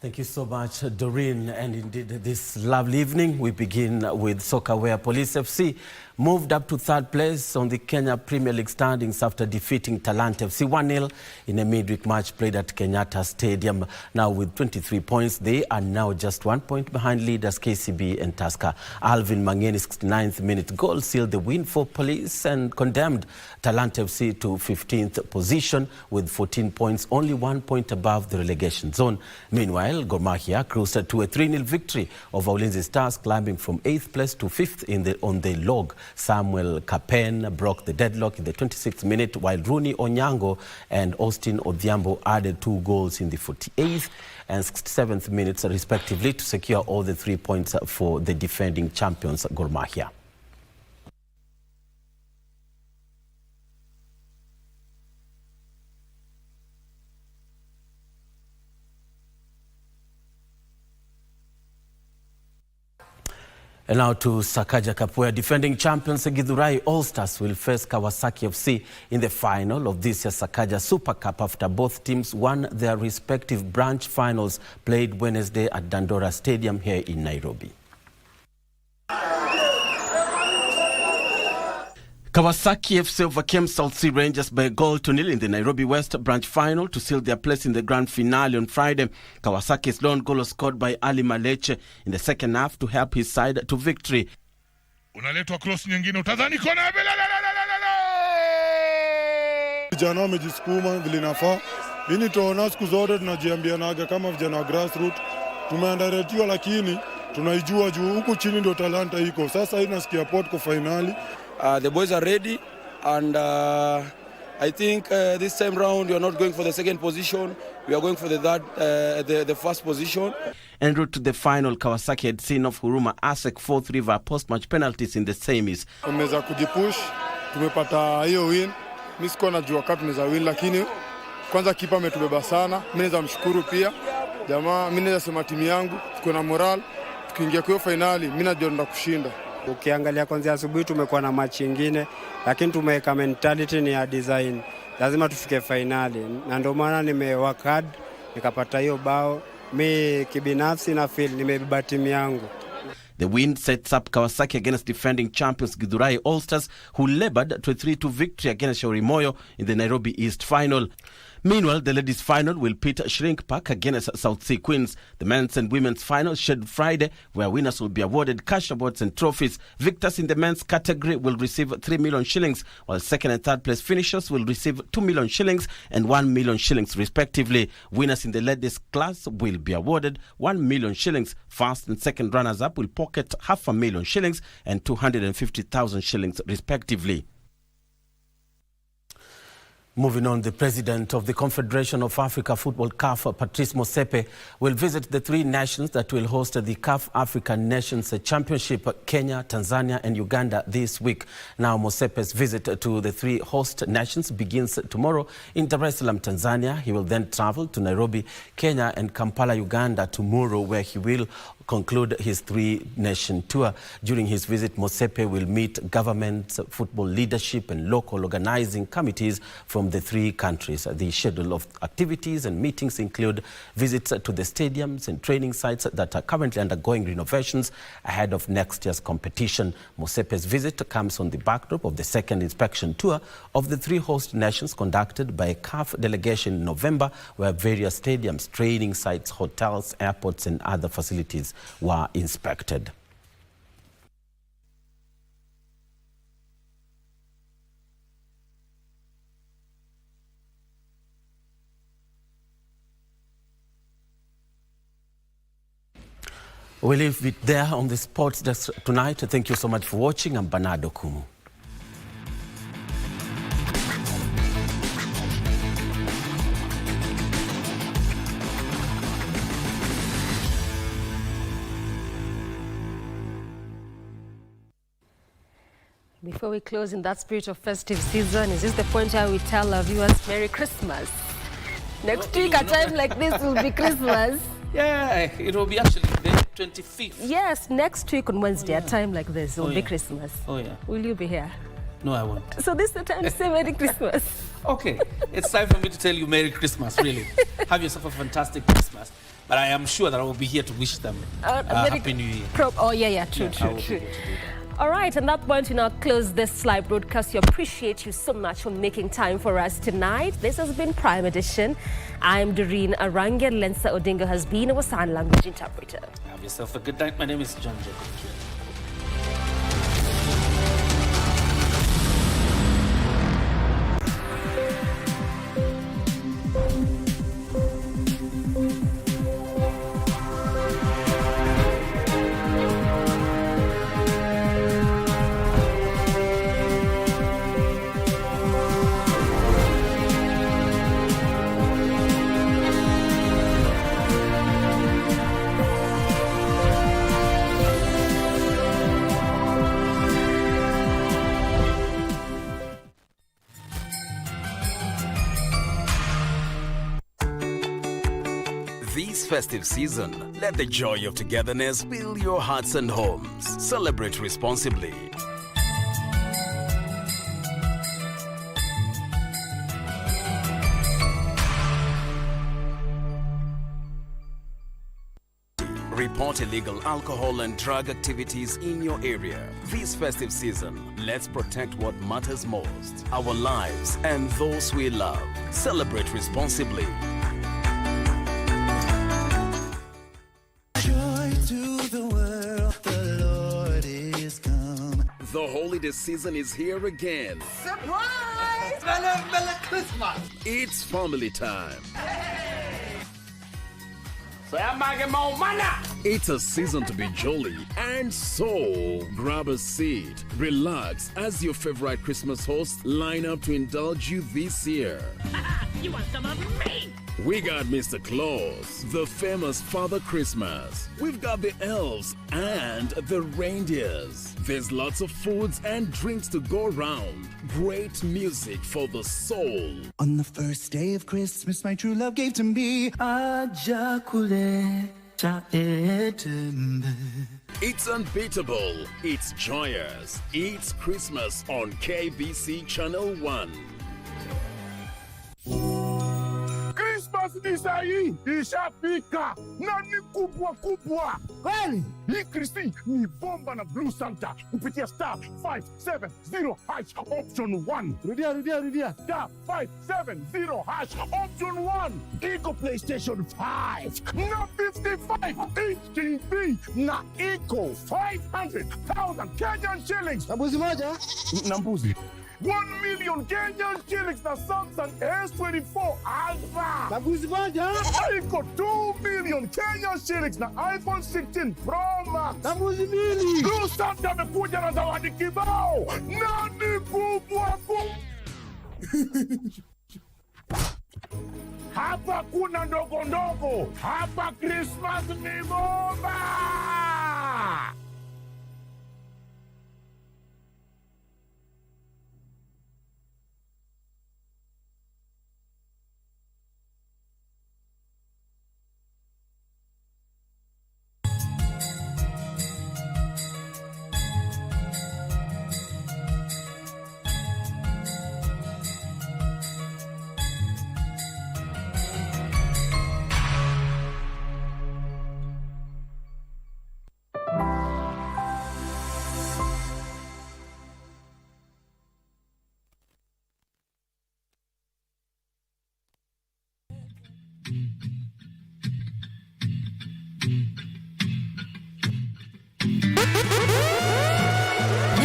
Thank you so much, Doreen. And indeed, this lovely evening, we begin with soccer, where Police FC moved up to third place on the Kenya Premier League standings after defeating Talanta FC 1-0 in a midweek match played at Kenyatta Stadium. Now with 23 points, they are now just 1 point behind leaders KCB and Tusker. Alvin Mangeni's 69th minute goal sealed the win for Police and condemned Talanta FC to 15th position with 14 points, only 1 point above the relegation zone. Meanwhile, Gor Mahia cruised to a 3-0 victory over Ulinzi Stars, climbing from 8th place to 5th on the log. Samuel Kapen broke the deadlock in the 26th minute, while Rooney Onyango and Austin Odhiambo added 2 goals in the 48th and 67th minutes respectively to secure all the 3 points for the defending champions Gor Mahia. And now to Sakaja Cup, where defending champions Githurai All-Stars will face Kawasaki FC in the final of this year's Sakaja Super Cup after both teams won their respective branch finals played Wednesday at Dandora Stadium here in Nairobi. Kawasaki FC overcame South Sea Rangers by a goal to 0 in the Nairobi West branch final to seal their place in the grand finale on Friday. Kawasaki's lone goal was scored by Ali Maleche in the second half to help his side to victory. Unaletwa cross nyingine utadhani kona. Vijana wamejisukuma vile inafaa. Hii tunaona siku zote tunajiambianaga kama vijana wa grassroots tumeandaretiwa, lakini tunaijua juu huku chini ndio talanta iko. Sasa hii nasikia port kwa finali. The boys are ready, and I think this time round we are not going for the second position. We are going for the first position. En route to the final, Kawasaki had seen off Huruma Asek 4-3 via post-match penalties in the semis. Tumeweza kujipush, tumepata hiyo win. Mimi siko najua kama tunaweza win, lakini kwanza kipa ametubeba sana. Mimi naweza mshukuru pia. Jamaa, mimi naweza sema timu yangu tuko na moral. Tukiingia kwa finali, mimi najua ndo kushinda. Ukiangalia kwanza asubuhi tumekuwa na match nyingine, lakini tumeweka mentality ni ya design. Lazima tufike finali. Na ndio maana nimework hard, nikapata hiyo bao. Mimi kibinafsi na feel nimebeba timu yangu. The win sets up Kawasaki against defending champions Githurai All-Stars, who labored to a 3-2 victory against Shauri Moyo in the Nairobi East final. Meanwhile, the ladies' final will pit Shrink Park against South Sea Queens. The men's and women's final scheduled Friday, where winners will be awarded cash awards and trophies. Victors in the men's category will receive 3 million shillings, while second and third place finishers will receive 2 million shillings and 1 million shillings respectively. Winners in the ladies' class will be awarded 1 million shillings. First and second runners-up will pocket 500,000 shillings and 250,000 shillings respectively. Moving on, the president of the Confederation of Africa Football, CAF, Patrice Motsepe, will visit the 3 nations that will host the CAF African Nations Championship, Kenya, Tanzania and Uganda, this week. Now, Motsepe's visit to the 3 host nations begins tomorrow in Dar es Salaam, Tanzania. He will then travel to Nairobi, Kenya and Kampala, Uganda tomorrow, where he will conclude his 3-nation tour. During his visit, Motsepe will meet government, football leadership and local organizing committees from the 3 countries. The schedule of activities and meetings include visits to the stadiums and training sites that are currently undergoing renovations ahead of next year's competition. Motsepe's visit comes on the backdrop of the second inspection tour of the 3 host nations conducted by a CAF delegation in November, where various stadiums, training sites, hotels, airports and other facilities were inspected. We leave it there on the sports desk tonight. Thank you so much for watching. I'm Bernardo Kumu. Before we close in that spirit of festive season, is this the point where we tell our viewers Merry Christmas? Next week, a time like this will be Christmas. Yeah, it will be actually the 25th. Yes, next week on Wednesday, a time like this, it will be Christmas. Oh, yeah. Will you be here? No, I won't. So this is the time to say Merry Christmas. Okay, it's time for me to tell you Merry Christmas, really. Have yourself a fantastic Christmas. But I am sure that I will be here to wish them Happy New Year. Oh, yeah, true. All right, and that point, we now close this live broadcast. We appreciate you so much for making time for us tonight. This has been Prime Edition. I'm Doreen Arange. Lensa Odinga has been our sign language interpreter. Have yourself a good night. My name is John Jacob. This festive season, let the joy of togetherness fill your hearts and homes. Celebrate responsibly. Report illegal alcohol and drug activities in your area. This festive season, let's protect what matters most, our lives and those we love. Celebrate responsibly. Joy to the world, the Lord is come. The holiday season is here again. Surprise! Merry Christmas! It's family time. It's a season to be jolly, and so grab a seat, relax as your favorite Christmas hosts line up to indulge you this year. You want some of me? We got Mr. Claus, the famous Father Christmas. We've got the elves and the reindeers. There's lots of foods and drinks to go around. Great music for the soul. On the first day of Christmas, my true love gave to me. It's unbeatable, it's joyous, it's Christmas on KBC Channel 1. Christmas Christmas ni saa hii ishafika na ni kubwa kubwa. Kweli? Hii Kristi ni bomba na Blue Santa kupitia star 570 hash option 1. Rudia. Star 570 hash option 1. Iko PlayStation 5 na 55 inch TV na iko 500,000 Kenyan shillings. Na mbuzi moja? Na mbuzi. 1 million Kenyan shillings na Samsung S24 Ultra. Na mbuzi moja? Iko 2 million Kenyan shillings na iPhone 16 Pro Max. Na mbuzi mbili. Blue Santa amekuja na zawadi kibao na ni kubwa kubwa. Hapa kuna ndogo ndogo. Hapa Christmas ni bomba.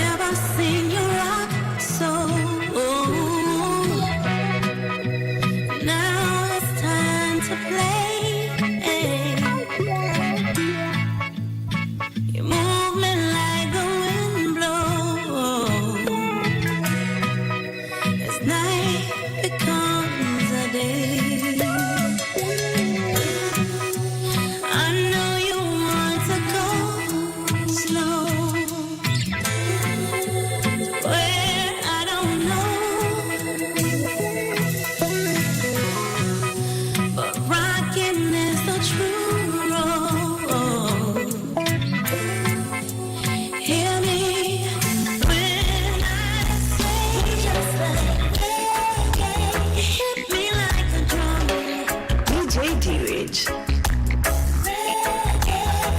Never seen you rock so. Now it's time to play. You move me like the wind blows. As night becomes a day. I know you want to go slow. Where I don't know, but rocking is the true road. Hear me when I say, just like reggae. Hit me like a drum. DJ D-Rich.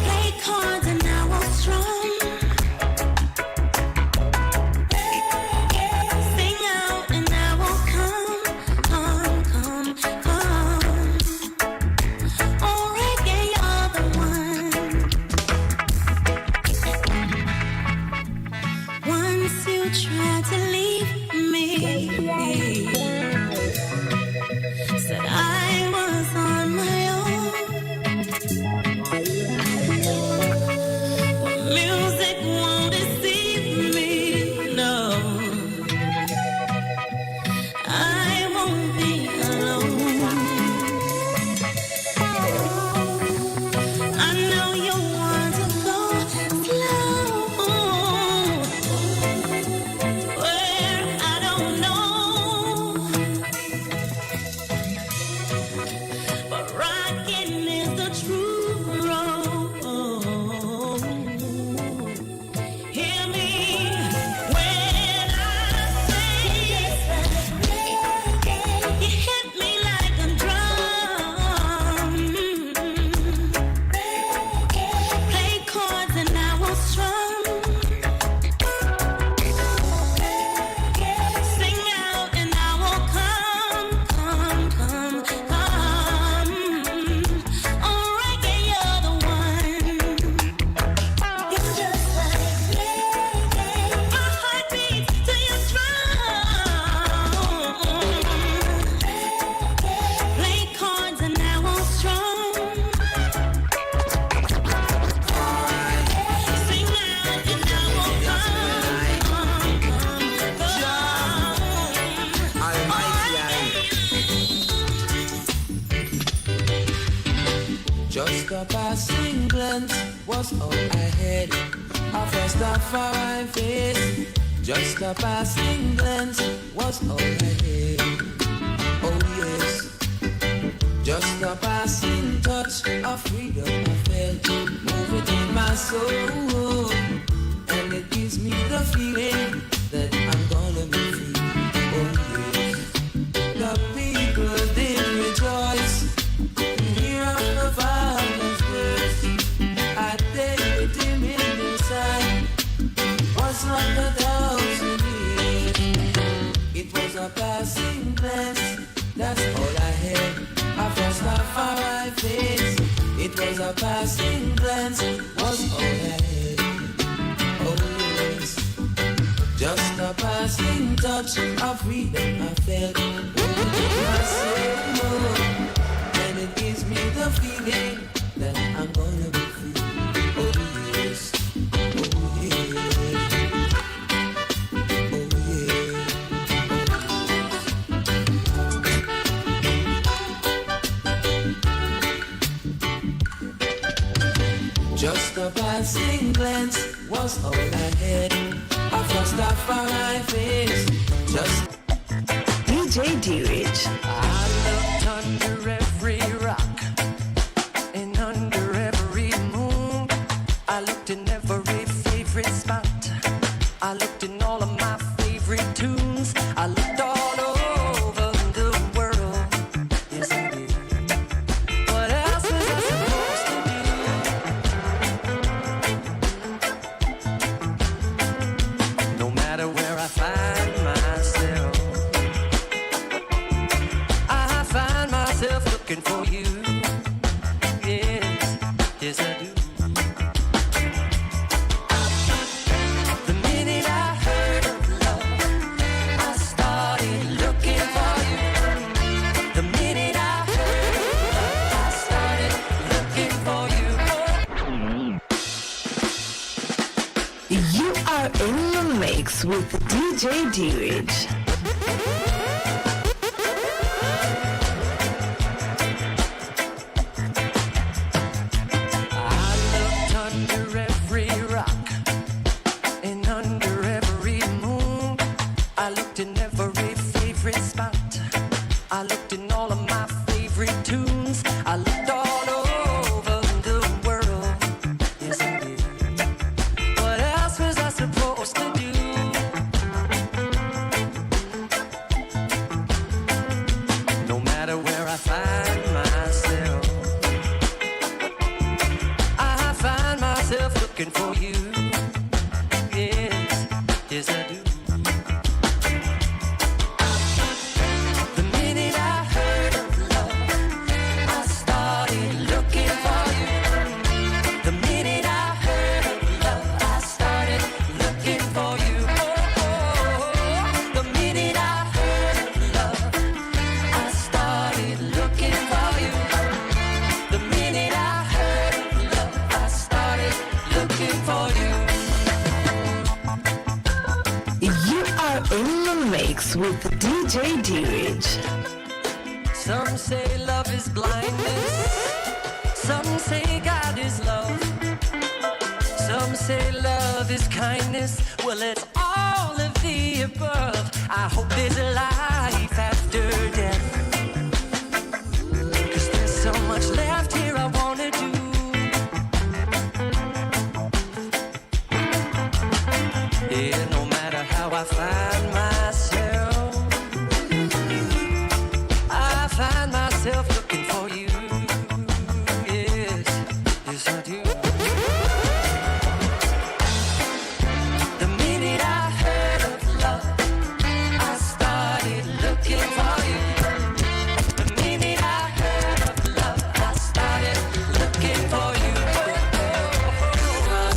Play cards and I will strum. Sing out and I will come. Oh, reggae, you're the one. Once you tried to leave me, said I was on my own. But music won't deceive me, no. I won't be alone. I know you want to go slow, where I don't know, but rocking is the true road. Hear me when I say, you hit me like a drum. Play chords and I will strum. Sing out and I will come. Oh, reggae, you're the one. You're just like reggae. My heart beats to your drum. Play chords and I will strum. Sing out and I will Just a passing glance was all I had. A first of our face. Just a passing glance was all I had. Oh yes. Just a passing touch of freedom I felt. Move it in my soul. And it gives me the feeling that I'm gonna be free. Oh yes. The people did rejoice. passing glance, that's all I had. After Rastafari face, it was a passing glance, was all I had. Oh yes, just a passing touch of freedom I felt. I said no, and it gives me the feeling that I'm gonna be free. Oh yes, oh yeah. Just a passing glance was all I had. A first off my face. Just DJ D-Rich. I looked under every rock and under every moon. I looked in every favorite spot. I looked in all of my favorite tunes. I looked all over the world. Yes, I did. What else was I supposed to do? No matter where I find myself, I find myself looking for you. Yes, yes I do. The minute I heard of love, I started looking for you. The minute I heard of love, I started looking for you. You are in the mix with DJ D-Rich. I looked under every rock and under every moon. I looked in every favorite spot. I looked in all of my favorite tunes. I looked all over the world. Yes, I did. What else was I supposed to do? No matter where I find myself, I find myself looking for you. Yes, yes I do. The minute I heard of love, I started looking for you. The minute I heard of love, I started looking for you. Oh, oh, oh. The minute I heard of love, I started looking for you. The minute I heard of love, I started looking for you. You are in the mix with DJ D-Rich. Some say love is blindness. Some say God is love. Some say love is kindness. Well, it's all of the above. I hope there's a life